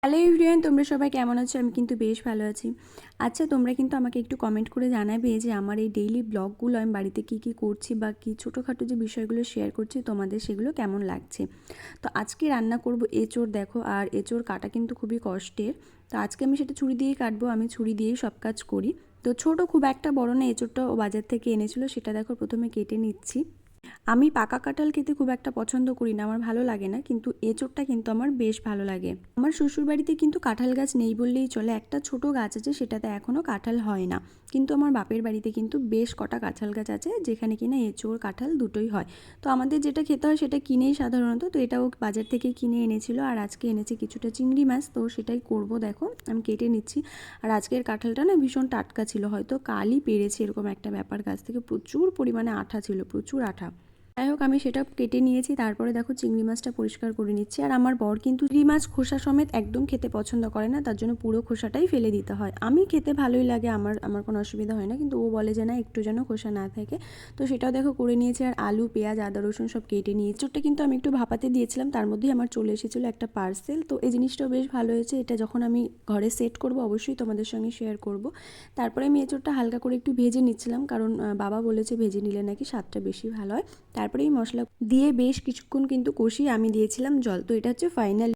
Hello everyone, তোমরা সবাই কেমন আছো? আমি কিন্তু বেশ ভালো আছি। আচ্ছা, তোমরা কিন্তু আমাকে একটু কমেন্ট করে জানাবে যে আমার এই ডেইলি ব্লগগুলো আমি বাড়িতে কী কী করছি বা কী ছোটোখাটো যে বিষয়গুলো শেয়ার করছি তোমাদের সেগুলো কেমন লাগছে। তো আজকে রান্না করব এঁচোড়, দেখো। আর এঁচোড় কাটা কিন্তু খুবই কষ্টের। তো আজকে আমি সেটা ছুরি দিয়েই কাটবো, আমি ছুরি দিয়েই সব কাজ করি। তো ছোটো, খুব একটা বড় না, এঁচোড়টা ও বাজার থেকে এনেছিল, সেটা দেখো প্রথমে কেটে নিচ্ছি। আমি পাকা কাঁঠাল খেতে খুব একটা পছন্দ করি না, আমার ভালো লাগে না, কিন্তু এঁচোড়টা কিন্তু আমার বেশ ভালো লাগে। আমার শ্বশুরবাড়িতে কিন্তু কাঁঠাল গাছ নেই বললেই চলে, একটা ছোট গাছ আছে, সেটাতে এখনও কাঁঠাল হয় না। কিন্তু আমার বাপের বাড়িতে কিন্তু বেশ কটা কাঁঠাল গাছ আছে, যেখানে কিনা এঁচোড় কাঁঠাল দুটোই হয়। তো আমাদের যেটা খেতে হয় সেটা কিনেই সাধারণত, তো এটাও বাজার থেকে কিনে এনেছিল। আর আজকে এনেছে কিছুটা চিংড়ি মাছ, তো সেটাই করব। দেখো আমি কেটে নিচ্ছি। আর আজকের কাঁঠালটা না ভীষণ টাটকা ছিল, হয়তো কালই পেরেছে, এরকম একটা ব্যাপার। গাছ থেকে প্রচুর পরিমাণে আঠা ছিল, প্রচুর আঠা। যাই হোক, আমি সেটা কেটে নিয়েছি। তারপরে দেখো চিংড়ি মাছটা পরিষ্কার করে নিচ্ছি। আর আমার বর কিন্তু চিংড়ি মাছ খোসা সমেত একদম খেতে পছন্দ করে না, তার জন্য পুরো খোসাটাই ফেলে দিতে হয়। আমি খেতে ভালোই লাগে, আমার আমার কোনো অসুবিধা হয় না, কিন্তু ও বলে যে না, একটু যেন খোসা না থাকে। তো সেটাও দেখো করে নিয়েছি। আর আলু, পেঁয়াজ, আদা, রসুন সব কেটে নিয়েছি। চোরটা কিন্তু আমি একটু ভাপাতে দিয়েছিলাম, তার মধ্যেই আমার চলে এসেছিলো একটা পার্সেল। তো এই জিনিসটাও বেশ ভালো হয়েছে, এটা যখন আমি ঘরে সেট করব অবশ্যই তোমাদের সঙ্গে শেয়ার করব। তারপরে আমি এঁচোড়টা হালকা করে একটু ভেজে নিচ্ছিলাম, কারণ বাবা বলেছে ভেজে নিলে নাকি স্বাদটা বেশি ভালো হয়। তারপরে এই মশলা দিয়ে বেশ কিছুক্ষণ কিন্তু কষিয়ে আমি দিয়েছিলাম জল। তো এটা হচ্ছে ফাইনাল